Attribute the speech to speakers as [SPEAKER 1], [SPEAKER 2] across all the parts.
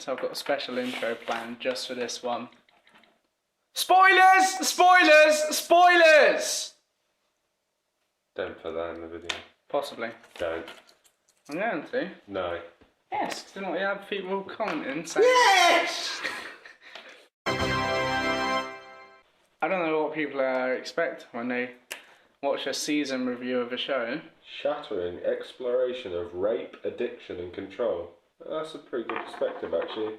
[SPEAKER 1] so I've got a special intro planned just for this one. Spoilers! Spoilers! Spoilers!
[SPEAKER 2] Don't put that in the video.
[SPEAKER 1] Possibly.
[SPEAKER 2] Don't.
[SPEAKER 1] I'm going to.
[SPEAKER 2] No.
[SPEAKER 1] Yes, because then we have people commenting saying...
[SPEAKER 2] Yes!
[SPEAKER 1] I don't know what people expect when they watch a season review of a show.
[SPEAKER 2] Shattering exploration of rape, addiction and control. That's a pretty good perspective, actually.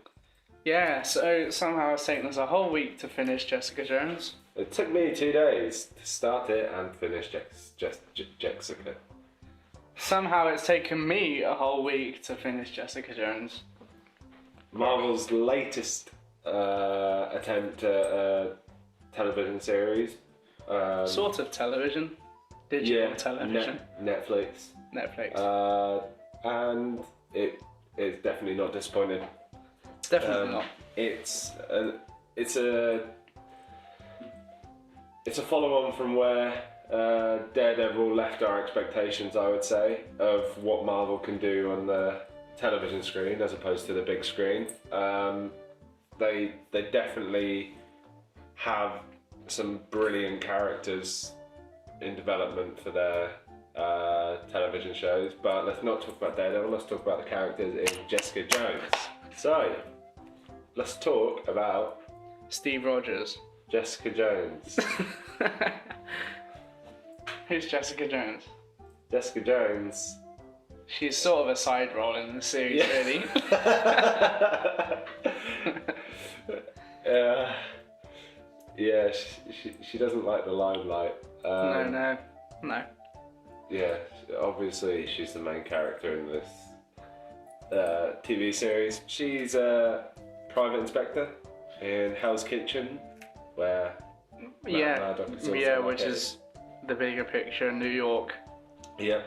[SPEAKER 1] Yeah, so somehow it's taken us a whole week to finish Jessica Jones.
[SPEAKER 2] It took me 2 days to start it and finish Jessica.
[SPEAKER 1] Somehow it's taken me a whole week to finish Jessica Jones.
[SPEAKER 2] Marvel's latest attempt at a television series.
[SPEAKER 1] Sort of television. Digital television.
[SPEAKER 2] Netflix. And it's definitely not disappointed.
[SPEAKER 1] Definitely not.
[SPEAKER 2] It's a follow-on from where Daredevil left our expectations, I would say, of what Marvel can do on the television screen as opposed to the big screen. They definitely have some brilliant characters in development for their television shows, but let's not talk about Daredevil, let's talk about the characters in Jessica Jones. So, let's talk about
[SPEAKER 1] Steve Rogers.
[SPEAKER 2] Jessica Jones.
[SPEAKER 1] Who's Jessica Jones?
[SPEAKER 2] Jessica Jones.
[SPEAKER 1] She's sort of a side role in the series, really.
[SPEAKER 2] Yeah, she doesn't like the limelight.
[SPEAKER 1] No.
[SPEAKER 2] Yeah, obviously she's the main character in this TV series. She's a private inspector in Hell's Kitchen, where Matt Murdock is also
[SPEAKER 1] which is the bigger picture in New York.
[SPEAKER 2] Yeah.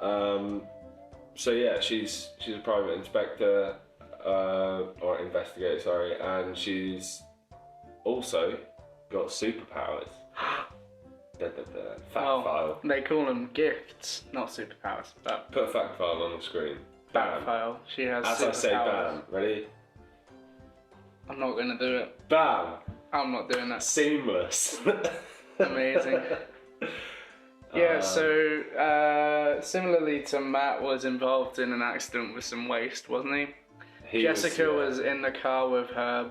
[SPEAKER 2] So yeah, she's a private inspector or investigator, sorry, and she's also got superpowers. Fact file.
[SPEAKER 1] They call them gifts, not superpowers. But
[SPEAKER 2] put a fact file on the screen. Bam.
[SPEAKER 1] Fact file. She has
[SPEAKER 2] As
[SPEAKER 1] superpowers.
[SPEAKER 2] I say, bam. Ready?
[SPEAKER 1] I'm not going to do it.
[SPEAKER 2] Bam.
[SPEAKER 1] I'm not doing that.
[SPEAKER 2] Seamless.
[SPEAKER 1] Amazing. Yeah, so similarly to Matt, was involved in an accident with some waste, wasn't he? Jessica was in the car with her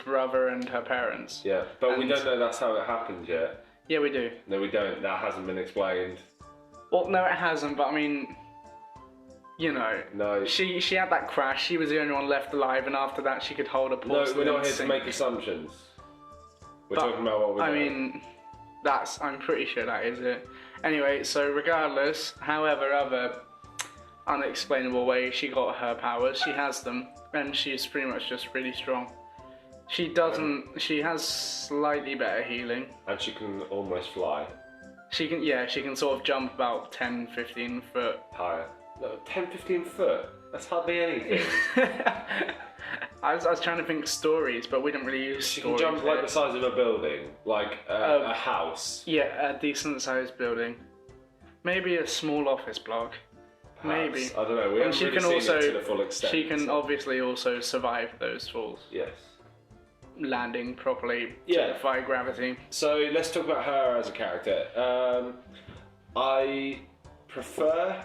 [SPEAKER 1] brother and her parents.
[SPEAKER 2] Yeah, but we don't know that's how it happened yet.
[SPEAKER 1] Yeah, we do.
[SPEAKER 2] No, we don't. That hasn't been explained.
[SPEAKER 1] Well, no, it hasn't, but I mean, you know.
[SPEAKER 2] No.
[SPEAKER 1] She had that crash, she was the only one left alive, and after that she could hold a porcelain.
[SPEAKER 2] No, we're not here to make assumptions. We're talking about what we know.
[SPEAKER 1] I mean, I'm pretty sure that is it. Anyway, so regardless, however other unexplainable way she got her powers, she has them, and she's pretty much just really strong. She has slightly better healing.
[SPEAKER 2] And she can almost fly.
[SPEAKER 1] She can sort of jump about 10-15 foot.
[SPEAKER 2] Higher. No, 10-15 foot? That's hardly anything.
[SPEAKER 1] I was trying to think stories, but we didn't really use
[SPEAKER 2] She
[SPEAKER 1] stories.
[SPEAKER 2] can jump like the size of a building, like a house.
[SPEAKER 1] Yeah, a decent sized building. Maybe a small office block.
[SPEAKER 2] Perhaps.
[SPEAKER 1] Maybe.
[SPEAKER 2] I don't know, we haven't really seen it to the full extent.
[SPEAKER 1] She can obviously also survive those falls.
[SPEAKER 2] Yes.
[SPEAKER 1] Landing properly to defy gravity.
[SPEAKER 2] So let's talk about her as a character. I prefer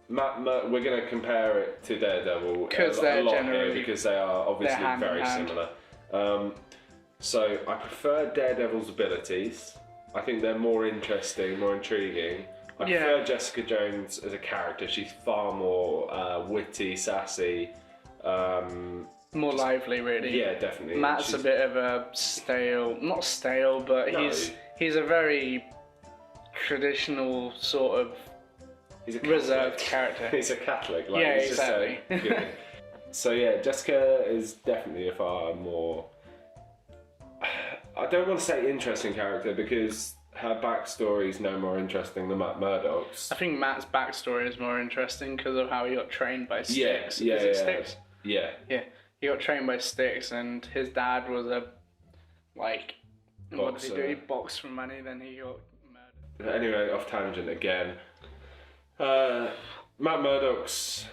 [SPEAKER 2] we're going to compare it to Daredevil because they are obviously very similar. So I prefer Daredevil's abilities. I think they're more interesting, more intriguing. I prefer Jessica Jones as a character. She's far more witty, sassy.
[SPEAKER 1] More lively, really.
[SPEAKER 2] Yeah, definitely.
[SPEAKER 1] Matt's a bit of a not stale, but he's a very traditional sort of reserved character.
[SPEAKER 2] He's a Catholic. Like,
[SPEAKER 1] yeah,
[SPEAKER 2] he's
[SPEAKER 1] exactly.
[SPEAKER 2] Just so yeah, Jessica is definitely a far more, I don't want to say interesting character because her backstory is no more interesting than Matt Murdock's.
[SPEAKER 1] I think Matt's backstory is more interesting because of how he got trained by Styx.
[SPEAKER 2] Styx?
[SPEAKER 1] Yeah. He got trained by Styx, and his dad was a what did he do? He boxed for money, then he got murdered.
[SPEAKER 2] Anyway, off tangent again. Matt Murdock's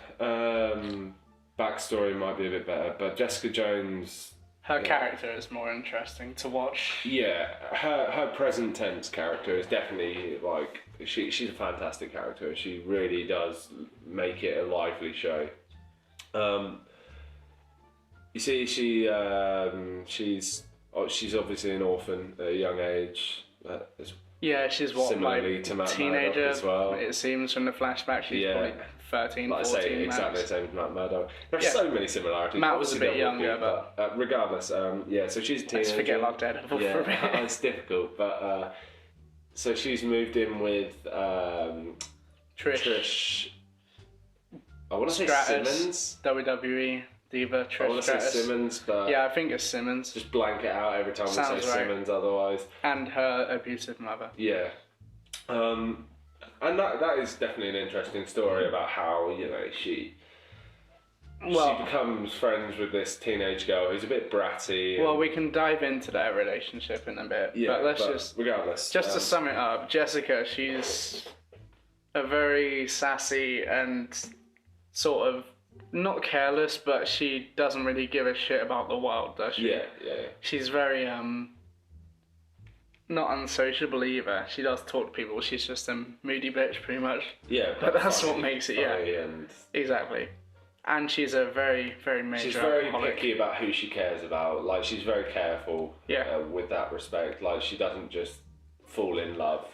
[SPEAKER 2] backstory might be a bit better, but Jessica Jones.
[SPEAKER 1] Her character is more interesting to watch.
[SPEAKER 2] Yeah, her present tense character is definitely like she's a fantastic character. She really does make it a lively show. You see, she's obviously an orphan at a young age.
[SPEAKER 1] Yeah, she's what,
[SPEAKER 2] similarly
[SPEAKER 1] like
[SPEAKER 2] to Matt
[SPEAKER 1] teenager
[SPEAKER 2] Murdock as well.
[SPEAKER 1] It seems from the flashback. She's probably 13,
[SPEAKER 2] like
[SPEAKER 1] 14.
[SPEAKER 2] I say, exactly
[SPEAKER 1] max.
[SPEAKER 2] the same as Matt Murdock. There are so many similarities.
[SPEAKER 1] Matt was a bit
[SPEAKER 2] Obviously, there would
[SPEAKER 1] younger,
[SPEAKER 2] be, but regardless, so she's a teenager.
[SPEAKER 1] Let's forget about Daredevil for a bit.
[SPEAKER 2] It's difficult, but so she's moved in with Trish. I want to say Simmons.
[SPEAKER 1] WWE diva Trish.
[SPEAKER 2] I want to say Simmons, but
[SPEAKER 1] yeah, I think it's Simmons.
[SPEAKER 2] Just blank it out every time we say
[SPEAKER 1] right.
[SPEAKER 2] Simmons. Otherwise,
[SPEAKER 1] and her abusive mother.
[SPEAKER 2] Yeah, and that is definitely an interesting story about how she becomes friends with this teenage girl who's a bit bratty.
[SPEAKER 1] Well, we can dive into their relationship in a bit. Yeah, but
[SPEAKER 2] regardless.
[SPEAKER 1] Just to sum it up, Jessica, she's a very sassy and sort of not careless, but she doesn't really give a shit about the world, does she?
[SPEAKER 2] Yeah.
[SPEAKER 1] She's very not unsociable either. She does talk to people. She's just a moody bitch, pretty much.
[SPEAKER 2] Yeah,
[SPEAKER 1] but that's what makes it. Yeah,
[SPEAKER 2] and
[SPEAKER 1] exactly. And she's a very, very major.
[SPEAKER 2] She's very
[SPEAKER 1] alcoholic.
[SPEAKER 2] picky about who she cares about. Like, she's very careful.
[SPEAKER 1] Yeah.
[SPEAKER 2] With that respect, like she doesn't just fall in love.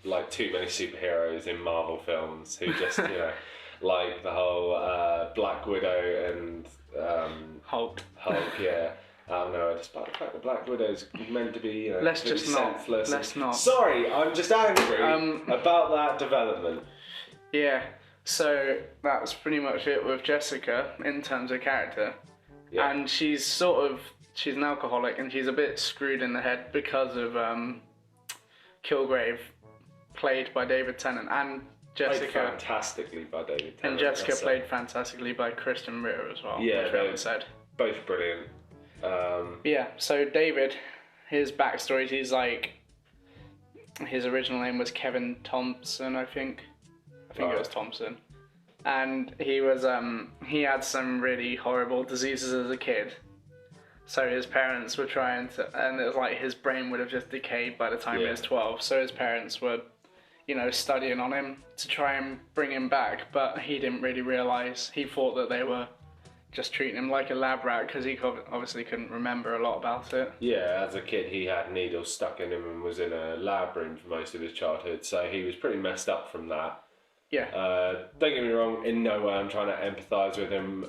[SPEAKER 2] Like too many superheroes in Marvel films who just like the whole Black Widow and
[SPEAKER 1] Hulk.
[SPEAKER 2] Yeah. No, despite the fact that Black Widow's meant to be,
[SPEAKER 1] let's just
[SPEAKER 2] senseless.
[SPEAKER 1] Let's not.
[SPEAKER 2] Sorry, I'm just angry about that development.
[SPEAKER 1] Yeah, so that's pretty much it with Jessica in terms of character. Yeah. And she's an alcoholic and she's a bit screwed in the head because of Kilgrave, played by David Tennant, and Jessica.
[SPEAKER 2] Played fantastically by David Tennant.
[SPEAKER 1] And Jessica played fantastically by Kristen Ritter as well.
[SPEAKER 2] Yeah,
[SPEAKER 1] which we haven't said.
[SPEAKER 2] Both brilliant.
[SPEAKER 1] Yeah, so David, his backstory, he's like, his original name was Kevin Thompson, I think it was Thompson, and he was he had some really horrible diseases as a kid, so his parents were trying to, and it was like his brain would have just decayed by the time he was 12, so his parents were studying on him to try and bring him back, but he didn't really realise, he thought that they were just treating him like a lab rat because he obviously couldn't remember a lot about it.
[SPEAKER 2] Yeah, as a kid he had needles stuck in him and was in a lab room for most of his childhood, so he was pretty messed up from that.
[SPEAKER 1] Yeah.
[SPEAKER 2] Don't get me wrong, in no way I'm trying to empathise with him.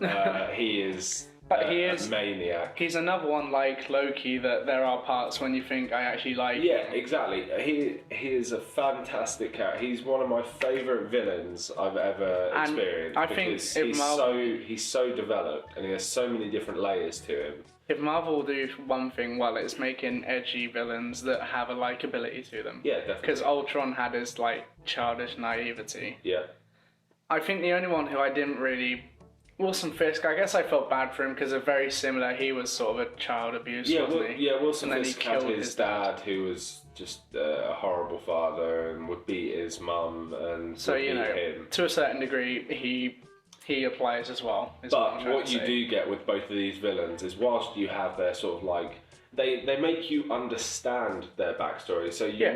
[SPEAKER 2] He is a maniac.
[SPEAKER 1] He's another one like Loki that there are parts when you think I actually like
[SPEAKER 2] him. Exactly. He is a fantastic character. He's one of my favourite villains I've ever experienced.
[SPEAKER 1] I think
[SPEAKER 2] he's so developed and he has so many different layers to him.
[SPEAKER 1] If Marvel do one thing well, it's making edgy villains that have a likability to them.
[SPEAKER 2] Yeah, definitely.
[SPEAKER 1] Because Ultron had his childish naivety.
[SPEAKER 2] Yeah.
[SPEAKER 1] I think the only one who I didn't really... Wilson Fisk, I guess I felt bad for him because they're very similar. He was sort of a child abuse, wasn't he?
[SPEAKER 2] Yeah, Wilson Fisk had his dad who was just a horrible father and would beat his mum and
[SPEAKER 1] so,
[SPEAKER 2] would beat him.
[SPEAKER 1] To a certain degree, he applies as well.
[SPEAKER 2] But what you do get with both of these villains is whilst you have their sort of they make you understand their backstory, so you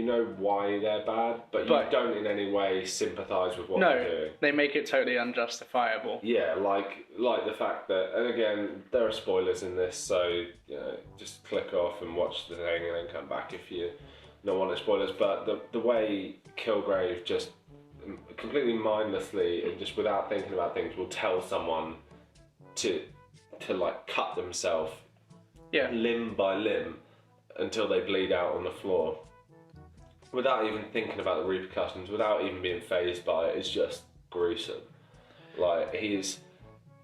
[SPEAKER 2] know why they're bad, but you don't in any way sympathise with what they're doing.
[SPEAKER 1] They make it totally unjustifiable.
[SPEAKER 2] Yeah, like the fact that, and again, there are spoilers in this, so just click off and watch the thing and then come back if you don't want the spoilers. But the way Kilgrave just completely mindlessly and just without thinking about things will tell someone to cut themselves.
[SPEAKER 1] Yeah.
[SPEAKER 2] Limb by limb until they bleed out on the floor without even thinking about the repercussions, without even being fazed by it. It's just gruesome. He is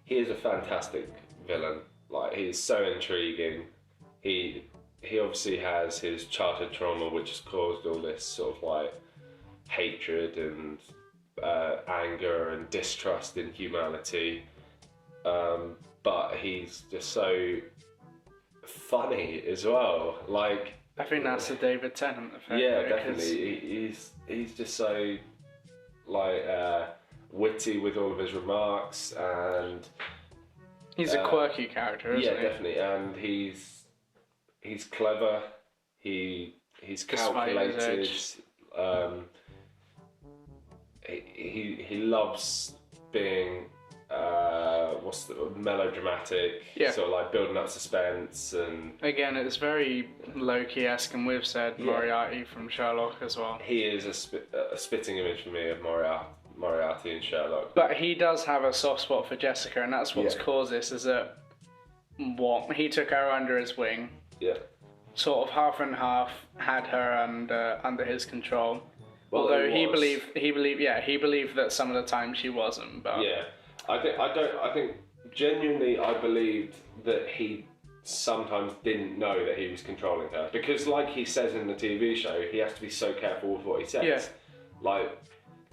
[SPEAKER 2] a fantastic villain. He's so intriguing. He obviously has his childhood trauma which has caused all this sort of hatred and anger and distrust in humanity, but he's just so funny as well.
[SPEAKER 1] I think that's the David Tennant effect.
[SPEAKER 2] Yeah, definitely. He's just so witty with all of his remarks, and
[SPEAKER 1] he's a quirky character, isn't he?
[SPEAKER 2] Yeah, definitely, and he's clever. He's calculated. He loves being melodramatic, sort of like building up suspense, and
[SPEAKER 1] again, it's very Loki-esque, and we've said Moriarty from Sherlock as well.
[SPEAKER 2] He is a spitting image for me of Moriarty and Sherlock.
[SPEAKER 1] But he does have a soft spot for Jessica, and that's what's caused this. Is that he took her under his wing?
[SPEAKER 2] Yeah.
[SPEAKER 1] Sort of half and half had her under his control.
[SPEAKER 2] Well,
[SPEAKER 1] although he believed that some of the time she wasn't. But
[SPEAKER 2] I think genuinely I believed that he sometimes didn't know that he was controlling her, because like he says in the TV show, he has to be so careful with what he says.
[SPEAKER 1] Yeah.
[SPEAKER 2] Like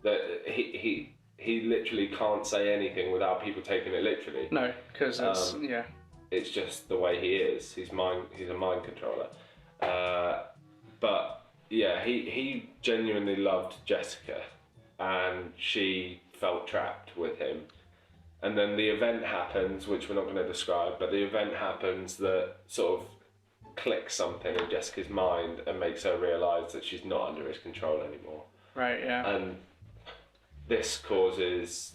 [SPEAKER 2] that he literally can't say anything without people taking it literally.
[SPEAKER 1] No, because it's
[SPEAKER 2] it's just the way he is. He's a mind controller. But yeah, he genuinely loved Jessica, and she felt trapped with him. And then the event happens, which we're not going to describe, but the event happens that sort of clicks something in Jessica's mind and makes her realise that she's not under his control anymore.
[SPEAKER 1] Right, yeah.
[SPEAKER 2] And this causes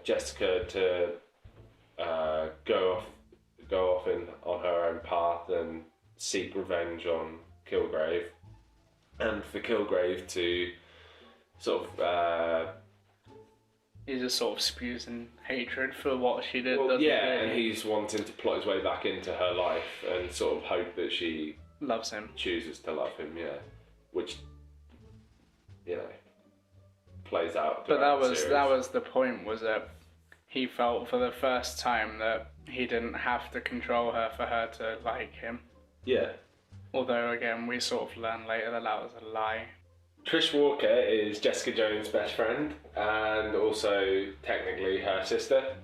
[SPEAKER 2] Jessica to go off on her own path and seek revenge on Kilgrave, and for Kilgrave to sort of
[SPEAKER 1] he just sort of spews in hatred for what she did.
[SPEAKER 2] And he's wanting to plot his way back into her life and sort of hope that she
[SPEAKER 1] loves him,
[SPEAKER 2] chooses to love him, which plays out.
[SPEAKER 1] But that was the point, was that he felt for the first time that he didn't have to control her for her to like him.
[SPEAKER 2] Yeah.
[SPEAKER 1] Although again, we sort of learn later that was a lie.
[SPEAKER 2] Trish Walker is Jessica Jones' best friend and also technically her sister.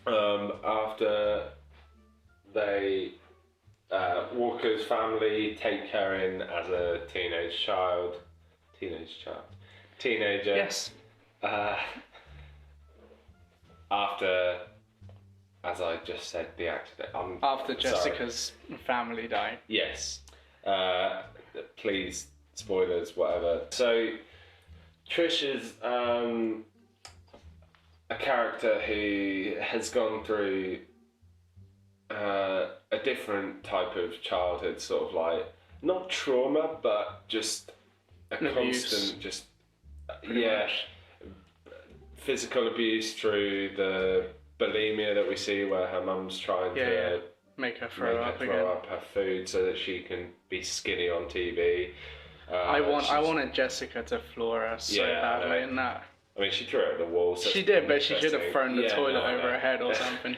[SPEAKER 2] After Walker's family take her in as a teenager.
[SPEAKER 1] Yes.
[SPEAKER 2] After, as I just said, the accident.
[SPEAKER 1] After Jessica's family died.
[SPEAKER 2] Yes. Please, spoilers, whatever. So, Trish is a character who has gone through a different type of childhood, sort of like, not trauma, but just a constant, just, much. Physical abuse through the bulimia that we see, where her mum's trying to
[SPEAKER 1] make her throw up
[SPEAKER 2] her food so that she can be skinny on TV.
[SPEAKER 1] I wanted Jessica to floor her so badly in that.
[SPEAKER 2] I mean, she threw it at the wall. So
[SPEAKER 1] she did, but she should have thrown the toilet over her head or something.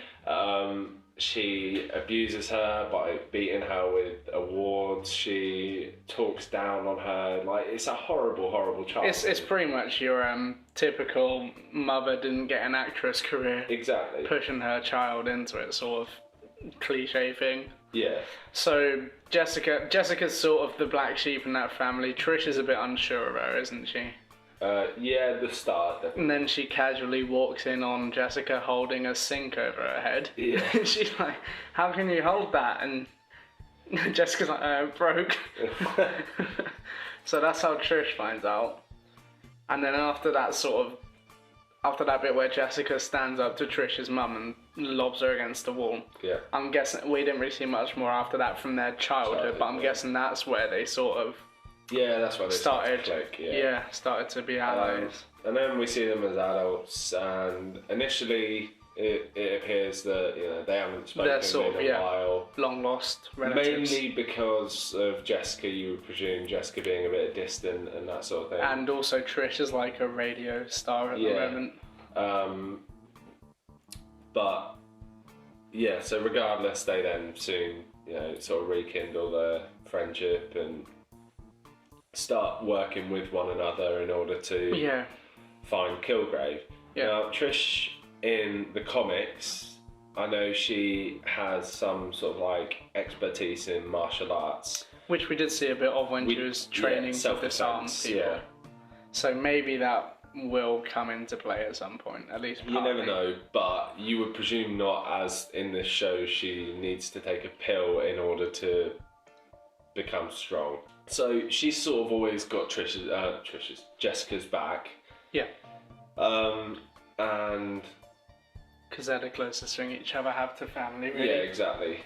[SPEAKER 2] She abuses her by beating her with awards. She talks down on her. Like, it's a horrible, horrible child.
[SPEAKER 1] It's pretty much your typical mother didn't get an actress career.
[SPEAKER 2] Exactly.
[SPEAKER 1] Pushing her child into it, sort of cliche thing.
[SPEAKER 2] Yeah.
[SPEAKER 1] So Jessica's sort of the black sheep in that family. Trish is a bit unsure of her, isn't she?
[SPEAKER 2] The start. Definitely.
[SPEAKER 1] And then she casually walks in on Jessica holding a sink over her head.
[SPEAKER 2] Yeah.
[SPEAKER 1] She's like, "How can you hold that?" And Jessica's like, "Broke." So that's how Trish finds out. And then after that bit where Jessica stands up to Trish's mum and lobs her against the wall.
[SPEAKER 2] Yeah.
[SPEAKER 1] I'm guessing we didn't really see much more after that from their childhood, but I'm guessing that's where they sort of
[SPEAKER 2] that's why they started to click,
[SPEAKER 1] started to be allies.
[SPEAKER 2] And then we see them as adults, and initially it appears that they haven't spoken in a while.
[SPEAKER 1] Long lost relatives.
[SPEAKER 2] Mainly because of Jessica, you would presume Jessica being a bit distant and that sort of thing.
[SPEAKER 1] And also Trish is like a radio star at the moment.
[SPEAKER 2] But so regardless, they then soon sort of rekindle their friendship and start working with one another in order to find Kilgrave. Now, Trish in the comics, I know she has some sort of like expertise in martial arts,
[SPEAKER 1] which we did see a bit of when she was training to disarm people. So maybe that will come into play at some point, at least
[SPEAKER 2] You
[SPEAKER 1] partly.
[SPEAKER 2] never know, but you would presume not, as in this show she needs to take a pill in order to become strong. So she's sort of always got Jessica's back.
[SPEAKER 1] Yeah.
[SPEAKER 2] And
[SPEAKER 1] because they're the closest thing each other have to family, really.
[SPEAKER 2] yeah, exactly.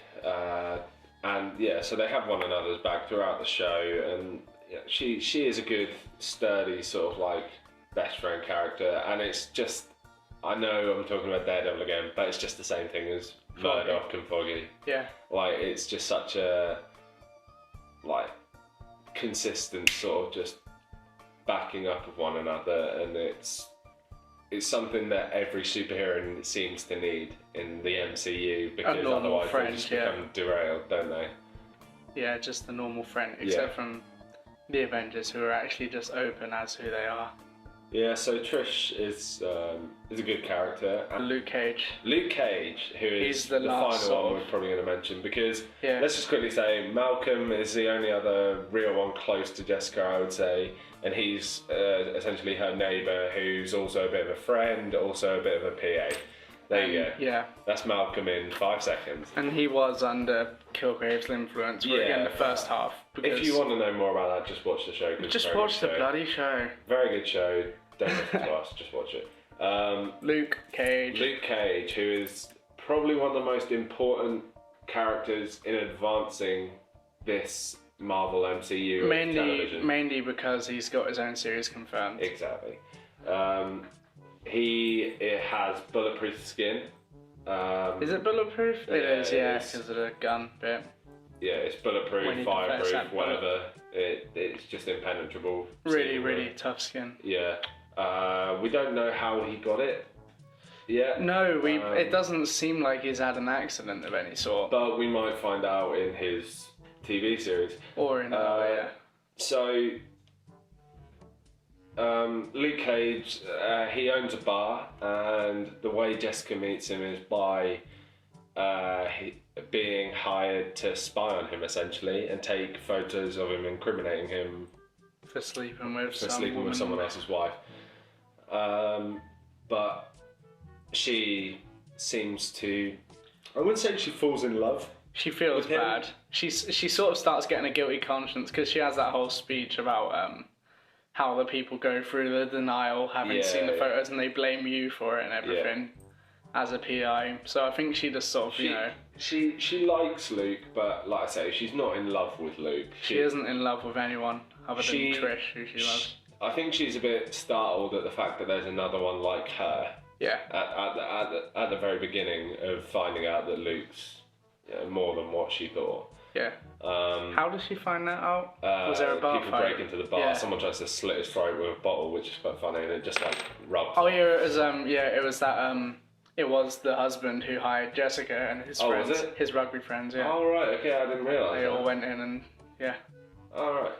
[SPEAKER 2] And yeah, so they have one another's back throughout the show, and yeah, she is a good, sturdy sort of like best friend character, and it's just, I know I'm talking about Daredevil again, but it's just the same thing as Murdoch and Foggy.
[SPEAKER 1] Yeah.
[SPEAKER 2] Like, it's just such a like consistent sort of just backing up of one another, and it's something that every superhero seems to need in the MCU, because otherwise they just become derailed, don't they?
[SPEAKER 1] Yeah, just the normal friend, except from the Avengers, who are actually just open as who they are.
[SPEAKER 2] Yeah, so Trish is a good character. And
[SPEAKER 1] Luke Cage, who
[SPEAKER 2] is the final one we're probably going to mention, because let's just quickly say Malcolm is the only other real one close to Jessica, I would say, and he's essentially her neighbour, who's also a bit of a friend, also a bit of a PA. There you go.
[SPEAKER 1] Yeah.
[SPEAKER 2] That's Malcolm in 5 seconds.
[SPEAKER 1] And he was under Kilgrave's influence really in the first half.
[SPEAKER 2] If you want to know more about that, just watch the show.
[SPEAKER 1] Just watch the bloody show.
[SPEAKER 2] Very good show. Don't listen to us, just watch it.
[SPEAKER 1] Luke Cage.
[SPEAKER 2] Luke Cage, who is probably one of the most important characters in advancing this Marvel MCU television.
[SPEAKER 1] Mainly because he's got his own series confirmed.
[SPEAKER 2] Exactly. He has bulletproof skin.
[SPEAKER 1] Is it bulletproof? It is, yeah, because of the gun bit.
[SPEAKER 2] Yeah, it's bulletproof, fireproof, whatever. It's just impenetrable.
[SPEAKER 1] Really tough skin.
[SPEAKER 2] Yeah. We don't know how he got it. Yeah.
[SPEAKER 1] No, it doesn't seem like he's had an accident of any sort.
[SPEAKER 2] But we might find out in his TV series.
[SPEAKER 1] Or in another,
[SPEAKER 2] So, Luke Cage, he owns a bar, and the way Jessica meets him is by being hired to spy on him, essentially, and take photos of him incriminating him
[SPEAKER 1] for sleeping with
[SPEAKER 2] someone else's wife. But she seems to, I wouldn't say she falls in love.
[SPEAKER 1] She feels bad. She sort of starts getting a guilty conscience, because she has that whole speech about how the people go through the denial, having seen the photos, and they blame you for it and everything as a PI. So I think she just sort of,
[SPEAKER 2] She likes Luke, but like I say, she's not in love with Luke.
[SPEAKER 1] She isn't in love with anyone other than Trish, who she loves.
[SPEAKER 2] I think she's a bit startled at the fact that there's another one like her.
[SPEAKER 1] Yeah.
[SPEAKER 2] At the very beginning of finding out that Luke's more than what she thought.
[SPEAKER 1] Yeah. How did she find that out? Was there a bar
[SPEAKER 2] people
[SPEAKER 1] fight?
[SPEAKER 2] break into the bar. Yeah. Someone tries to slit his throat with a bottle, which is quite funny, and it just like rubs.
[SPEAKER 1] Oh yeah, it was that it was the husband who hired Jessica and his friends,
[SPEAKER 2] was it?
[SPEAKER 1] his rugby friends. Yeah.
[SPEAKER 2] Oh right, okay, I didn't realise.
[SPEAKER 1] They all went in and
[SPEAKER 2] All right.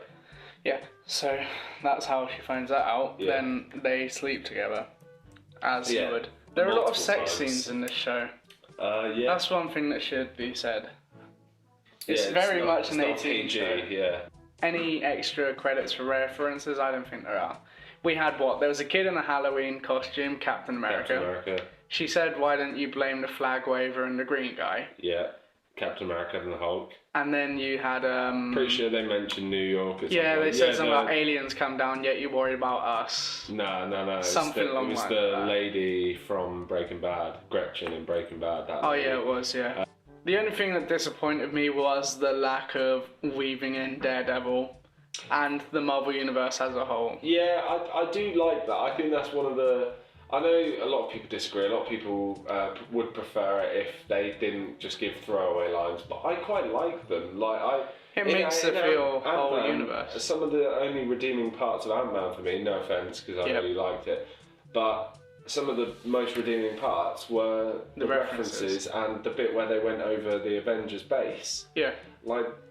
[SPEAKER 1] Yeah, so that's how she finds that out. Yeah. Then they sleep together, as you would. There are a lot of sex scenes in this show.
[SPEAKER 2] Yeah.
[SPEAKER 1] That's one thing that should be said. It's very much an 18 show.
[SPEAKER 2] Yeah.
[SPEAKER 1] Any extra credits for references? I don't think there are. We had There was a kid in a Halloween costume, Captain America. She said, "Why didn't you blame the flag waver and the green guy?"
[SPEAKER 2] Yeah. Captain America and the Hulk.
[SPEAKER 1] And then you had
[SPEAKER 2] pretty sure they mentioned New York.
[SPEAKER 1] They said something about aliens come down, yet you worried about us.
[SPEAKER 2] No.
[SPEAKER 1] Something along
[SPEAKER 2] that. It was the lady from Breaking Bad, Gretchen in Breaking Bad. That lady.
[SPEAKER 1] Yeah, it was. Yeah. The only thing that disappointed me was the lack of weaving in Daredevil and the Marvel Universe as a whole.
[SPEAKER 2] Yeah, I do like that. I think that's one of the. I know a lot of people disagree. A lot of people would prefer it if they didn't just give throwaway lines, but I quite like them.
[SPEAKER 1] It makes it feel whole universe.
[SPEAKER 2] Some of the only redeeming parts of Ant-Man for me, no offense, because I really liked it, but some of the most redeeming parts were the references and the bit where they went over the Avengers base.
[SPEAKER 1] Yeah.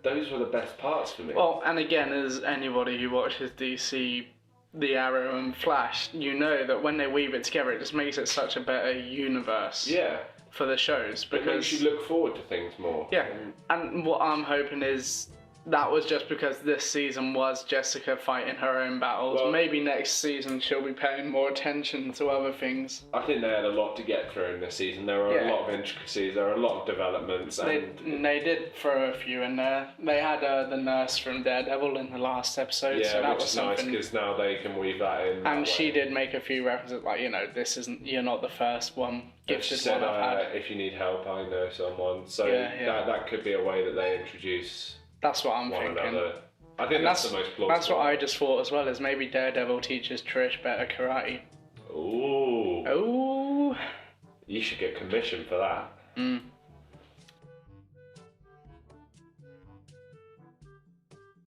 [SPEAKER 2] Those were the best parts for me.
[SPEAKER 1] Well, and again, as anybody who watches DC, The Arrow and Flash, you know that when they weave it together, it just makes it such a better universe.
[SPEAKER 2] Yeah.
[SPEAKER 1] For the shows, because
[SPEAKER 2] it makes you look forward to things more.
[SPEAKER 1] Yeah, and what I'm hoping is that was just because this season was Jessica fighting her own battles.
[SPEAKER 2] Well,
[SPEAKER 1] maybe next season she'll be paying more attention to other things.
[SPEAKER 2] I think they had a lot to get through in this season. There were a lot of intricacies, there were a lot of developments.
[SPEAKER 1] They did throw a few in there. They had the nurse from Daredevil in the last episode,
[SPEAKER 2] yeah,
[SPEAKER 1] so that
[SPEAKER 2] which
[SPEAKER 1] was
[SPEAKER 2] is nice
[SPEAKER 1] something.
[SPEAKER 2] because now they can weave that in.
[SPEAKER 1] And she did make a few references, like, you know, you're not the first one,
[SPEAKER 2] She
[SPEAKER 1] gifted
[SPEAKER 2] said,
[SPEAKER 1] one I've had.
[SPEAKER 2] if you need help, I know someone. So
[SPEAKER 1] Yeah.
[SPEAKER 2] that could be a way that they introduce
[SPEAKER 1] That's what I'm
[SPEAKER 2] one
[SPEAKER 1] thinking.
[SPEAKER 2] another. I think that's the most plausible.
[SPEAKER 1] That's what I just thought as well, is maybe Daredevil teaches Trish better karate.
[SPEAKER 2] Ooh.
[SPEAKER 1] Oh.
[SPEAKER 2] You should get commission for that.